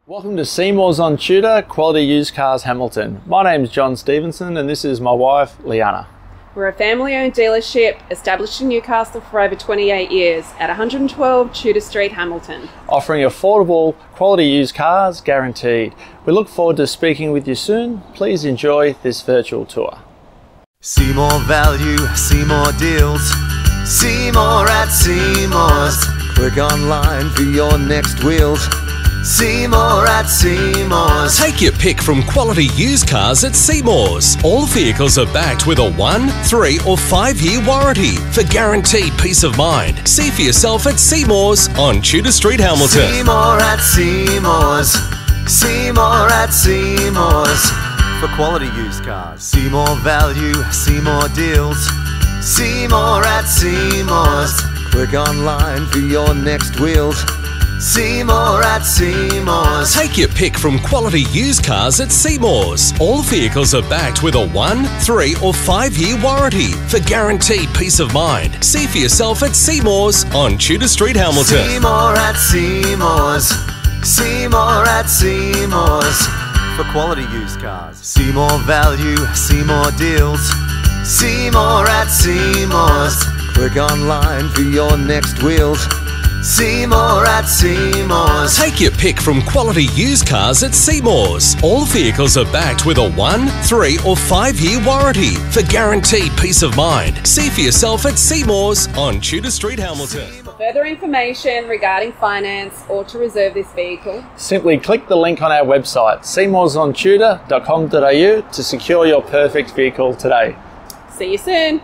Welcome to Seymour's on T.U.D.O.R, Quality Used Cars Hamilton. My name's John Stevenson and this is my wife, Liana. We're a family-owned dealership established in Newcastle for over 28 years at 112 Tudor Street, Hamilton. Offering affordable, quality used cars guaranteed. We look forward to speaking with you soon. Please enjoy this virtual tour. See more value, see more deals. See more at Seymour's. Click online for your next wheels. See more at Seymour's. Take your pick from quality used cars at Seymour's. All vehicles are backed with a 1, 3 or 5-year warranty for guaranteed peace of mind. See for yourself at Seymour's on Tudor Street, Hamilton. See more at Seymour's. See more at Seymour's. For quality used cars. See more value, see more deals. See more at Seymour's. Click online for your next wheels. See more at Seymour's. Take your pick from quality used cars at Seymour's. All vehicles are backed with a 1, 3 or 5-year warranty for guaranteed peace of mind. See for yourself at Seymour's on Tudor Street, Hamilton. See more at Seymour's. See more at Seymour's. For quality used cars. See more value, see more deals. See more at Seymour's. Click online for your next wheels. See more at Seymour's. Take your pick from quality used cars at Seymour's. All vehicles are backed with a 1, 3 or 5-year warranty for guaranteed peace of mind. See for yourself at Seymour's on Tudor Street, Hamilton. For further information regarding finance or to reserve this vehicle, Simply click the link on our website, seymoursontudor.com.au, to secure your perfect vehicle today. see you soon.